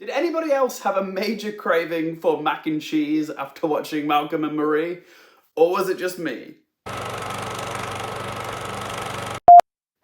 Did anybody else have a major craving for mac and cheese after watching Malcolm and Marie? Or was it just me?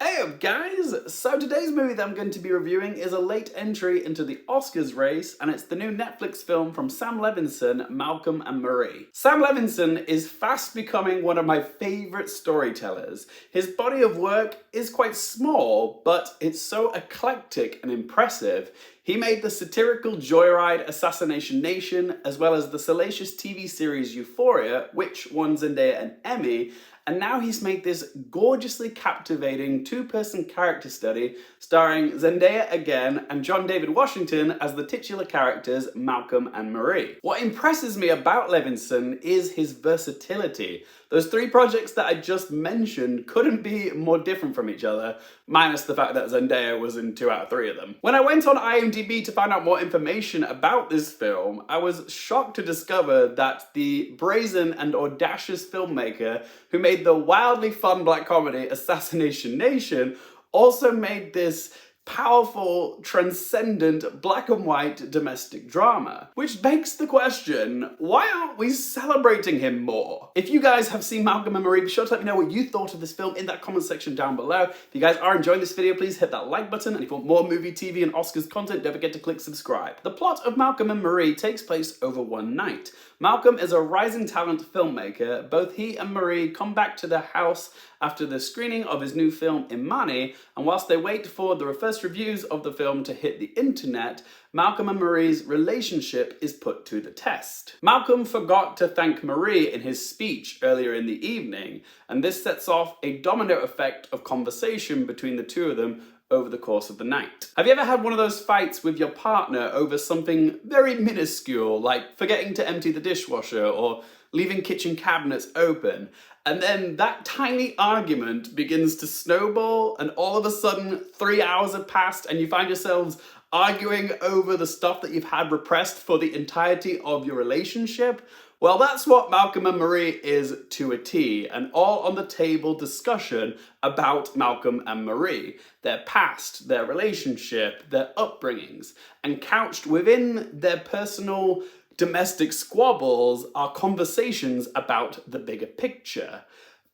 Hey up guys! So today's movie that I'm going to be reviewing is a late entry into the Oscars race, and it's the new Netflix film from Sam Levinson, Malcolm and Marie. Sam Levinson is fast becoming one of my favourite storytellers. His body of work is quite small, but it's so eclectic and impressive. He made the satirical joyride Assassination Nation, as well as the salacious TV series Euphoria, which won Zendeya an Emmy, and now he's made this gorgeously captivating two-person character study starring Zendeya again and John David Washington as the titular characters Malcolm and Marie. What impresses me about Levinson is his versatility. Those three projects that I just mentioned couldn't be more different from each other, minus the fact that Zendeya was in 2 out of 3 of them. When I went on IMDb to find out more information about this film, I was shocked to discover that the brazen and audacious filmmaker who made the wildly fun black comedy Assassination Nation also made this powerful, transcendent, black and white domestic drama. Which begs the question, why aren't we celebrating him more? If you guys have seen Malcolm and Marie, be sure to let me know what you thought of this film in that comment section down below. If you guys are enjoying this video, please hit that like button, and if you want more movie, TV, and Oscars content, don't forget to click subscribe. The plot of Malcolm and Marie takes place over one night. Malcolm is a rising talent filmmaker. Both he and Marie come back to their house after the screening of his new film Imani, and whilst they wait for the first reviews of the film to hit the internet, Malcolm and Marie's relationship is put to the test. Malcolm forgot to thank Marie in his speech earlier in the evening, and this sets off a domino effect of conversation between the two of them over the course of the night. Have you ever had one of those fights with your partner over something very minuscule, like forgetting to empty the dishwasher or leaving kitchen cabinets open, and then that tiny argument begins to snowball, and all of a sudden 3 hours have passed and you find yourselves arguing over the stuff that you've had repressed for the entirety of your relationship? Well, that's what Malcolm and Marie is to a T, an all-on-the-table discussion about Malcolm and Marie, their past, their relationship, their upbringings, and couched within their personal domestic squabbles are conversations about the bigger picture.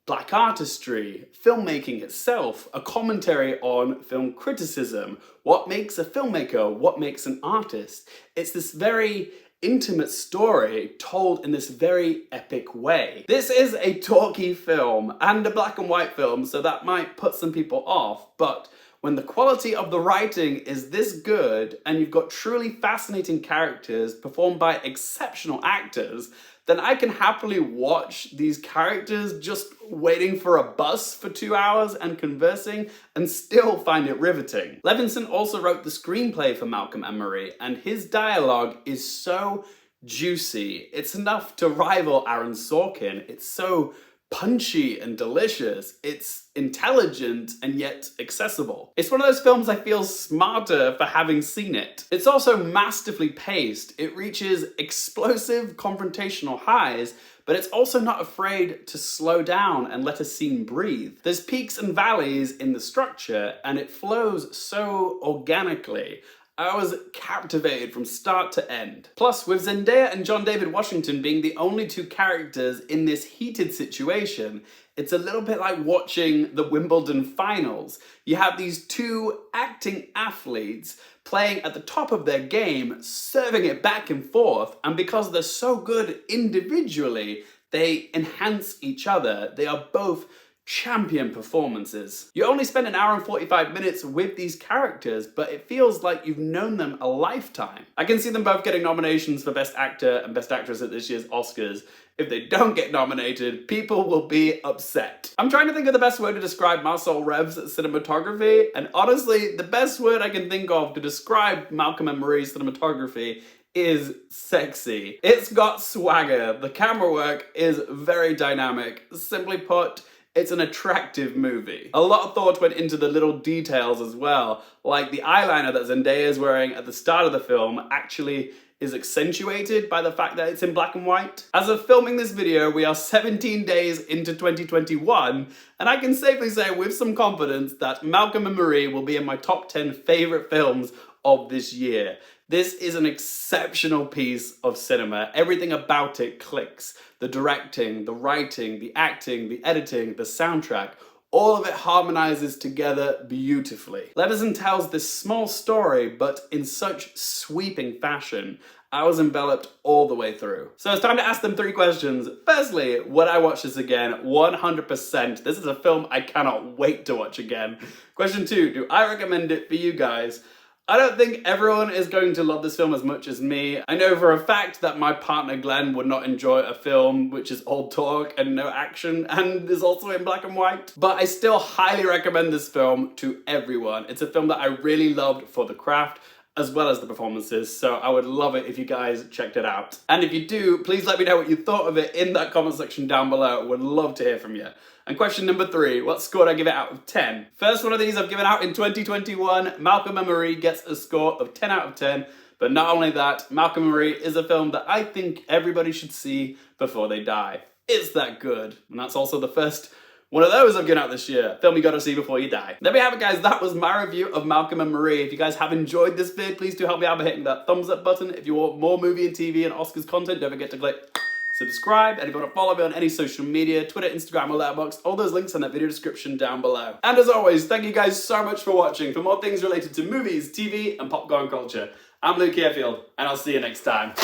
Black artistry, filmmaking itself, a commentary on film criticism, what makes a filmmaker, what makes an artist. It's this very intimate story told in this very epic way. This is a talky film and a black and white film, so that might put some people off, but when the quality of the writing is this good and you've got truly fascinating characters performed by exceptional actors, then I can happily watch these characters just waiting for a bus for 2 hours and conversing and still find it riveting. Levinson also wrote the screenplay for Malcolm and Marie, and his dialogue is so juicy. It's enough to rival Aaron Sorkin. It's so punchy and delicious. It's intelligent and yet accessible. It's one of those films I feel smarter for having seen it. It's also masterfully paced. It reaches explosive confrontational highs, but it's also not afraid to slow down and let a scene breathe. There's peaks and valleys in the structure, and it flows so organically. I was captivated from start to end. Plus, with Zendeya and John David Washington being the only two characters in this heated situation, it's a little bit like watching the Wimbledon finals. You have these two acting athletes playing at the top of their game, serving it back and forth, and because they're so good individually, they enhance each other. They are both champion performances. You only spend 1 hour and 45 minutes with these characters, but it feels like you've known them a lifetime. I can see them both getting nominations for Best Actor and Best Actress at this year's Oscars. If they don't get nominated, people will be upset. I'm trying to think of the best word to describe MarieReview's cinematography, and honestly, the best word I can think of to describe Malcolm and Marie's cinematography is sexy. It's got swagger. The camera work is very dynamic. Simply put, it's an attractive movie. A lot of thought went into the little details as well, like the eyeliner that Zendaya is wearing at the start of the film actually is accentuated by the fact that it's in black and white. As of filming this video, we are 17 days into 2021, and I can safely say with some confidence that Malcolm and Marie will be in my top 10 favourite films of this year. This is an exceptional piece of cinema. Everything about it clicks. The directing, the writing, the acting, the editing, the soundtrack, all of it harmonizes together beautifully. Levinson tells this small story, but in such sweeping fashion. I was enveloped all the way through. So it's time to ask them 3 questions. Firstly, would I watch this again? 100%. This is a film I cannot wait to watch again. Question 2, do I recommend it for you guys? I don't think everyone is going to love this film as much as me. I know for a fact that my partner Glenn would not enjoy a film which is all talk and no action and is also in black and white. But I still highly recommend this film to everyone. It's a film that I really loved for the craft as well as the performances, so I would love it if you guys checked it out. And if you do, please let me know what you thought of it in that comment section down below. Would love to hear from you. And question number 3, what score would I give it out of 10? First one of these I've given out in 2021. Malcolm and Marie gets a score of 10 out of 10. But not only that, Malcolm and Marie is a film that I think everybody should see before they die. It's that good. And that's also the first one of those I've given out this year. Film you gotta see before you die. There we have it, guys. That was my review of Malcolm and Marie. If you guys have enjoyed this vid, please do help me out by hitting that thumbs up button. If you want more movie and TV and Oscars content, don't forget to click subscribe. And if you want to follow me on any social media, Twitter, Instagram, or Letterboxd, all those links in that video description down below. And as always, thank you guys so much for watching. For more things related to movies, TV, and popcorn culture, I'm Luke Airfield, and I'll see you next time.